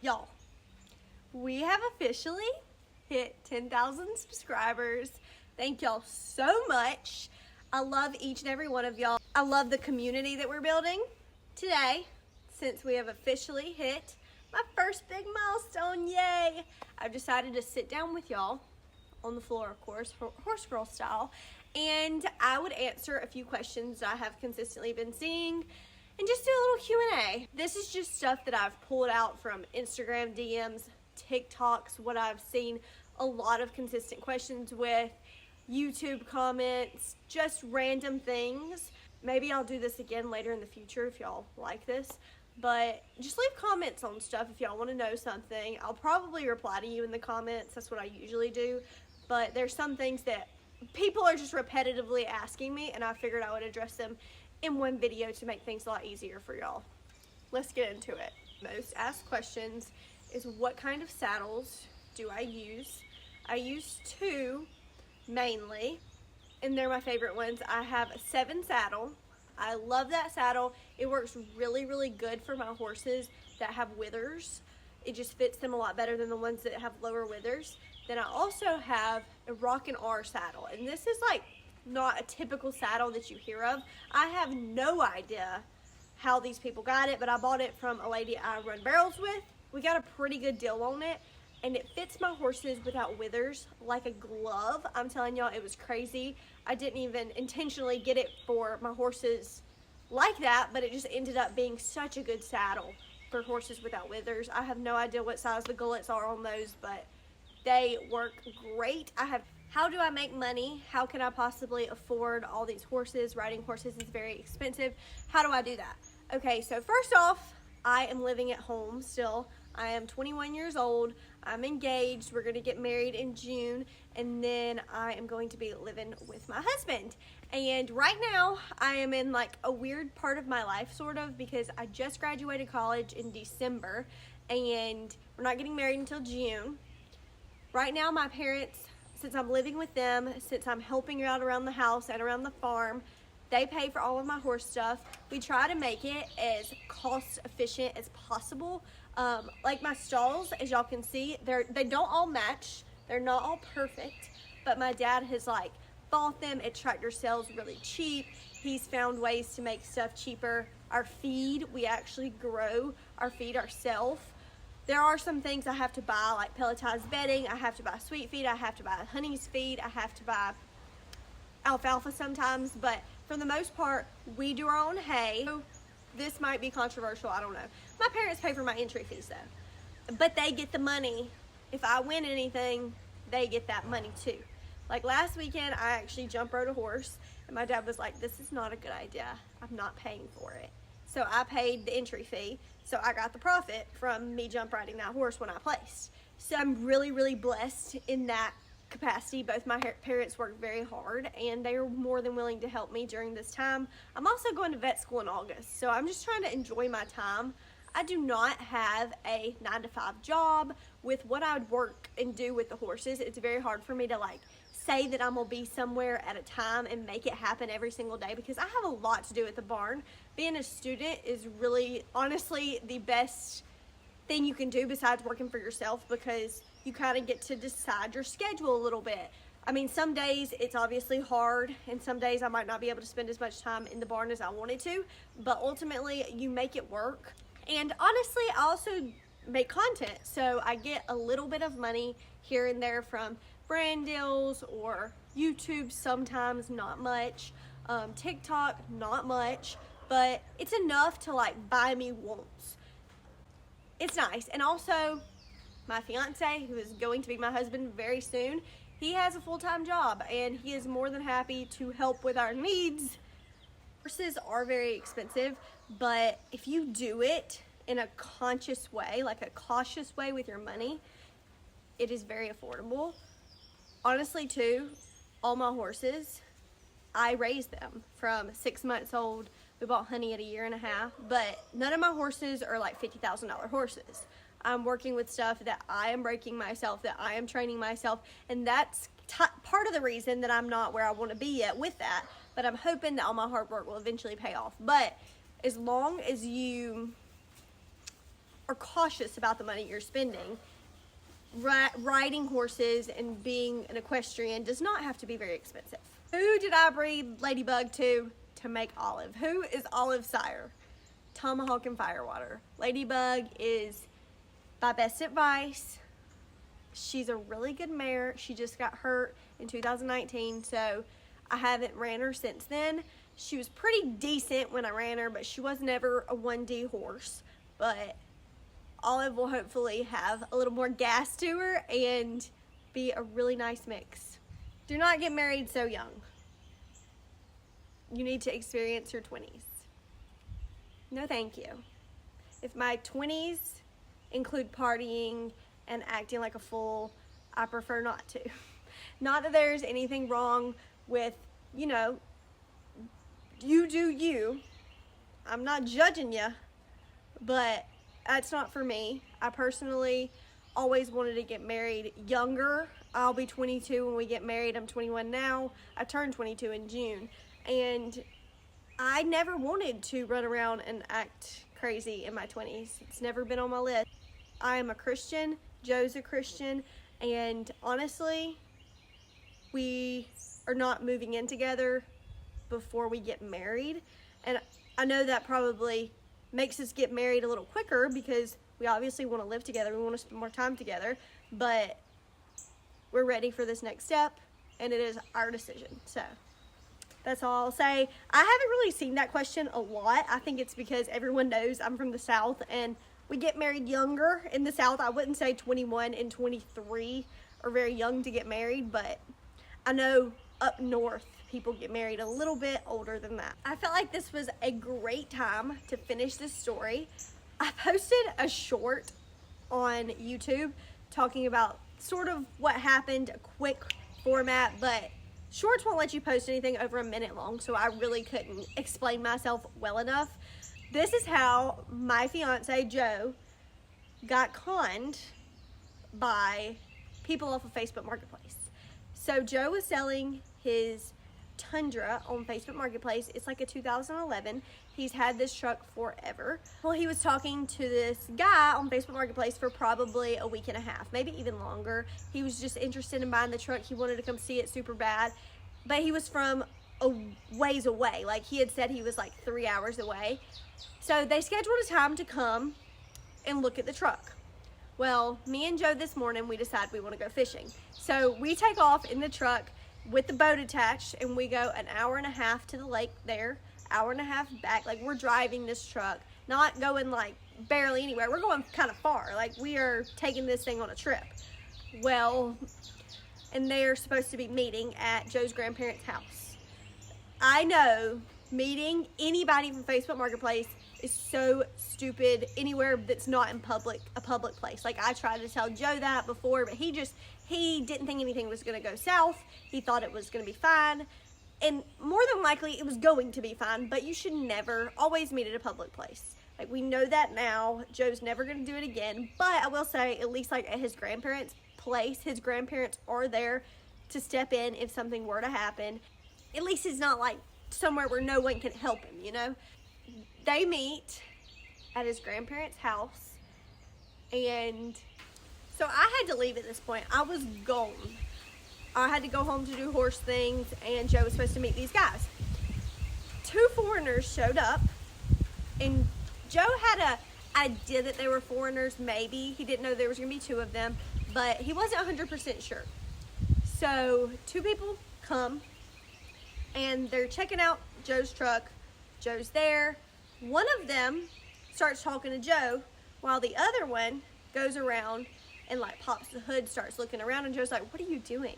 Y'all, we have officially hit 10,000 subscribers. Thank y'all so much. I love each and every one of y'all. I love the community that we're building. Today, since we have officially hit my first big milestone, yay, I've decided to sit down with y'all on the floor, of course, horse girl style, and I would answer a few questions that I have consistently been seeing and just do a little Q&A. This is just stuff that I've pulled out from Instagram DMs, TikToks, what I've seen a lot of consistent questions with, YouTube comments, just random things. Maybe I'll do this again later in the future if y'all like this, but just leave comments on stuff if y'all want to know something. I'll probably reply to you in the comments. That's what I usually do, but there's some things that people are just repetitively asking me, and I figured I would address them in one video to make things a lot easier for y'all. Let's get into it. Most asked questions is what kind of saddles do I use? I use two mainly, and they're my favorite ones. I have a 7 saddle. I love that saddle. It works really, really good for my horses that have withers. It just fits them a lot better than the ones that have lower withers. Then I also have a Rockin' R saddle, and this is like not a typical saddle that you hear of. I have no idea how these people got it, but I bought it from a lady I run barrels with. We got a pretty good deal on it, and it fits my horses without withers like a glove. I'm telling y'all, it was crazy. I didn't even intentionally get it for my horses like that, but it just ended up being such a good saddle for horses without withers. I have no idea what size the gullets are on those, but they work great. How do I make money? How can I possibly afford all these horses? Riding horses is very expensive. How do I do that? Okay, so first off, I am living at home still. I am 21 years old. I'm engaged. We're going to get married in June, and then I am going to be living with my husband. And right now, I am in like a weird part of my life, sort of, because I just graduated college in December, and we're not getting married until June. Right now, my parents, since I'm living with them, since I'm helping out around the house and around the farm, they pay for all of my horse stuff. We try to make it as cost efficient as possible. Like my stalls, as y'all can see, they don't all match. They're not all perfect, but my dad has like bought them at tractor sales really cheap. He's found ways to make stuff cheaper. Our feed, we actually grow our feed ourselves. There are some things I have to buy, like pelletized bedding. I have to buy sweet feed. I have to buy honey's feed. I have to buy alfalfa sometimes, but for the most part, we do our own hay. This might be controversial, I don't know. My parents pay for my entry fees though, but they get the money. If I win anything, they get that money too. Like last weekend, I actually jump rode a horse, and my dad was like, this is not a good idea. I'm not paying for it. So I paid the entry fee, so I got the profit from me jump riding that horse when I placed. So I'm really, really blessed in that capacity. Both my parents work very hard, and they are more than willing to help me during this time. I'm also going to vet school in August, so I'm just trying to enjoy my time. I do not have a 9-to-5 job. With what I would work and do with the horses, it's very hard for me to like say that I'm gonna be somewhere at a time and make it happen every single day, because I have a lot to do at the barn. Being a student is really, honestly, the best thing you can do besides working for yourself, because you kind of get to decide your schedule a little bit. I mean, some days it's obviously hard, and some days I might not be able to spend as much time in the barn as I wanted to, but ultimately you make it work. And honestly, I also make content, so I get a little bit of money here and there from brand deals or YouTube sometimes, not much, TikTok, not much, but it's enough to like buy me wants. It's nice. And also, my fiance, who is going to be my husband very soon, he has a full-time job, and he is more than happy to help with our needs. Horses are very expensive, but if you do it in a conscious way, like a cautious way with your money, it is very affordable. Honestly too, all my horses, I raised them from 6 months old. We bought Honey at 1.5 years, but none of my horses are like $50,000 horses. I'm working with stuff that I am breaking myself, that I am training myself, and that's part of the reason that I'm not where I want to be yet with that, but I'm hoping that all my hard work will eventually pay off. But as long as you are cautious about the money you're spending. Riding horses and being an equestrian does not have to be very expensive. Who did I breed Ladybug to make Olive? Who is Olive's sire? Tomahawk and Firewater. Ladybug is by Best Advice. She's a really good mare. She just got hurt in 2019, so I haven't ran her since then. She was pretty decent when I ran her, but she was never a 1D horse. But Olive will hopefully have a little more gas to her and be a really nice mix. Do not get married so young. You need to experience your 20s. No, thank you. If my 20s include partying and acting like a fool, I prefer not to. Not that there's anything wrong with, you know, you do you. I'm not judging you, but that's not for me. I personally always wanted to get married younger. I'll be 22 when we get married. I'm 21 now. I turned 22 in June. And I never wanted to run around and act crazy in my 20s. It's never been on my list. I am a Christian. Joe's a Christian. And honestly, we are not moving in together before we get married. And I know that probably makes us get married a little quicker because we obviously want to live together. We want to spend more time together. But we're ready for this next step, and it is our decision. So that's all I'll say. I haven't really seen that question a lot. I think it's because everyone knows I'm from the South and we get married younger in the South. I wouldn't say 21 and 23 are very young to get married, but I know up north people get married a little bit older than that. I felt like this was a great time to finish this story. I posted a short on YouTube talking about sort of what happened, a quick format, but shorts won't let you post anything over a minute long, so I really couldn't explain myself well enough. This is how my fiance, Joe, got conned by people off of Facebook Marketplace. So Joe was selling his Tundra on Facebook Marketplace. It's like a 2011. He's had this truck forever. Well, he was talking to this guy on Facebook Marketplace for probably a week and a half, maybe even longer. He was just interested in buying the truck. He wanted to come see it super bad, but he was from a ways away. Like he had said he was like 3 hours away. So they scheduled a time to come and look at the truck. Well, me and Joe this morning, we decided we want to go fishing. So we take off in the truck with the boat attached and we go an hour and a half to the lake there, hour and a half back. Like we're driving this truck, not going like barely anywhere. We're going kind of far. Like we are taking this thing on a trip. Well, and they're supposed to be meeting at Joe's grandparents' house. I know meeting anybody from Facebook Marketplace is so stupid anywhere that's not in a public place. Like I tried to tell Joe that before, but he didn't think anything was going to go south. He thought it was going to be fine. And more than likely it was going to be fine, but you should never always meet at a public place. Like we know that now. Joe's never going to do it again, but I will say at least like at his grandparents' place, his grandparents are there to step in if something were to happen. At least it's not like somewhere where no one can help him, you know? They meet at his grandparents' house, and so I had to leave at this point. I was gone. I had to go home to do horse things, and Joe was supposed to meet these guys. 2 foreigners showed up, and Joe had an idea that they were foreigners, maybe. He didn't know there was going to be 2 of them, but he wasn't 100% sure. So 2 people come, and they're checking out Joe's truck. Joe's there. One of them starts talking to Joe while the other one goes around and like pops the hood, starts looking around, and Joe's like, "What are you doing?"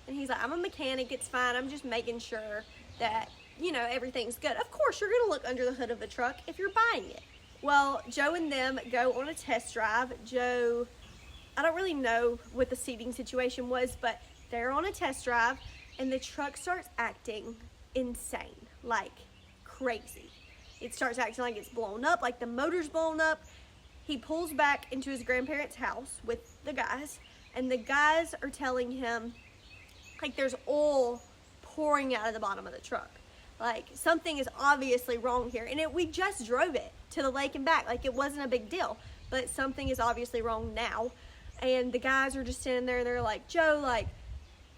And he's like, "I'm a mechanic, it's fine. I'm just making sure that, you know, everything's good." Of course, you're gonna look under the hood of the truck if you're buying it. Well, Joe and them go on a test drive. Joe, I don't really know what the seating situation was, but they're on a test drive and the truck starts acting insane, like crazy. It starts acting like it's blown up, like the motor's blown up. He pulls back into his grandparents' house with the guys, and the guys are telling him like there's oil pouring out of the bottom of the truck. Like something is obviously wrong here. And we just drove it to the lake and back. Like it wasn't a big deal. but something is obviously wrong now. And the guys are just sitting there, they're like, Joe, like,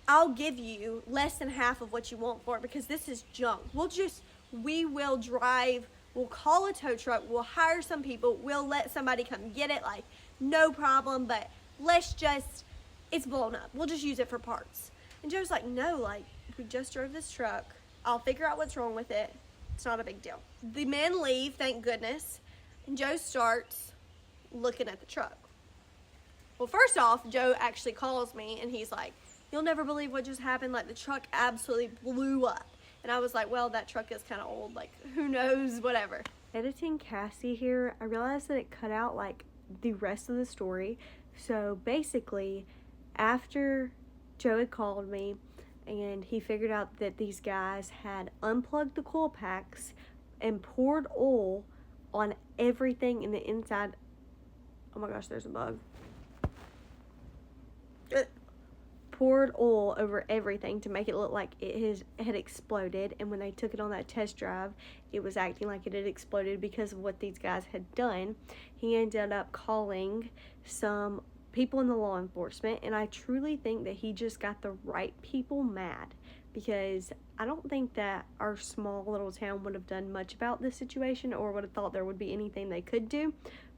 I'll give you less than half of what you want for it because this is junk. We will drive, we'll call a tow truck, we'll hire some people, we'll let somebody come get it, like, no problem, but it's blown up. We'll just use it for parts. And Joe's like, no, like, we just drove this truck. I'll figure out what's wrong with it. It's not a big deal. The men leave, thank goodness, and Joe starts looking at the truck. Well, first off, Joe actually calls me, and he's like, you'll never believe what just happened. Like, the truck absolutely blew up. And I was like, well, that truck is kind of old. Like, who knows, whatever. Editing Cassie here, I realized that it cut out, like, the rest of the story. So, basically, after Joe had called me, and he figured out that these guys had unplugged the coil packs and poured oil on everything in the inside. Oh my gosh, there's a bug. Poured oil over everything to make it look like it had exploded, and when they took it on that test drive, it was acting like it had exploded because of what these guys had done. He ended up calling some people in the law enforcement, and I truly think that he just got the right people mad, because I don't think that our small little town would have done much about this situation or would have thought there would be anything they could do.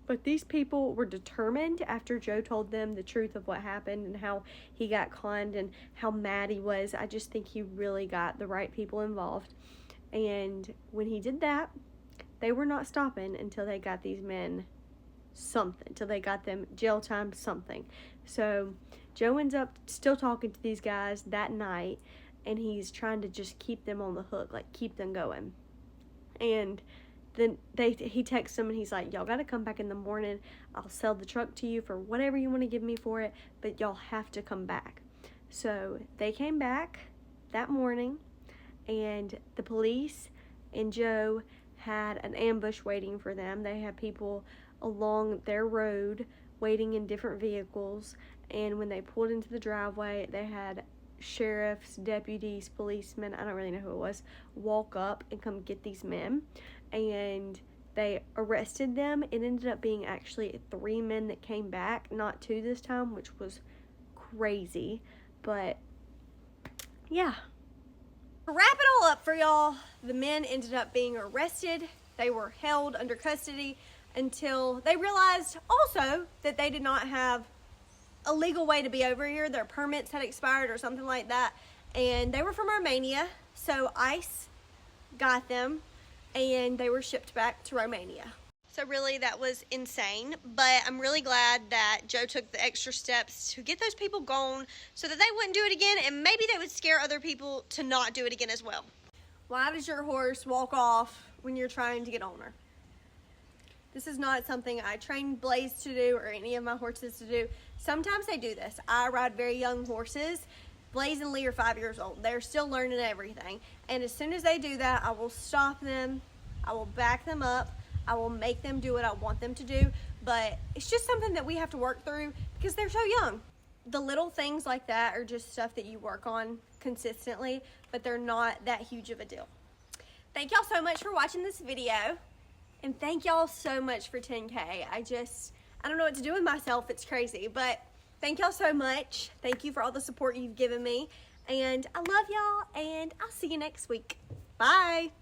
But these people were determined after Joe told them the truth of what happened and how he got conned and how mad he was. I just think he really got the right people involved. And when he did that, they were not stopping until they got these men something, until they got them jail time something. So Joe ends up still talking to these guys that night, and he's trying to just keep them on the hook, like keep them going. And then he texts them and he's like, y'all gotta come back in the morning. I'll sell the truck to you for whatever you want to give me for it, but y'all have to come back. So they came back that morning, and the police and Joe had an ambush waiting for them. They had people along their road waiting in different vehicles, and when they pulled into the driveway, they had sheriffs, deputies, policemen, I don't really know who it was, walk up and come get these men. And they arrested them. It ended up being actually 3 men that came back, not 2 this time, which was crazy. But yeah, to wrap it all up for y'all, the men ended up being arrested. They were held under custody until they realized also that they did not have a legal way to be over here. Their permits had expired or something like that, and they were from Romania, so ICE got them and they were shipped back to Romania. So really, that was insane, but I'm really glad that Joe took the extra steps to get those people gone so that they wouldn't do it again, and maybe they would scare other people to not do it again as well. Why does your horse walk off when you're trying to get on her? This is not something I train Blaze to do or any of my horses to do. Sometimes they do this. I ride very young horses. Blaze and Lee are 5 years old. They're still learning everything. And as soon as they do that, I will stop them. I will back them up. I will make them do what I want them to do. But it's just something that we have to work through because they're so young. The little things like that are just stuff that you work on consistently, but they're not that huge of a deal. Thank y'all so much for watching this video. And thank y'all so much for 10K. I don't know what to do with myself. It's crazy. But thank y'all so much. Thank you for all the support you've given me. And I love y'all. And I'll see you next week. Bye.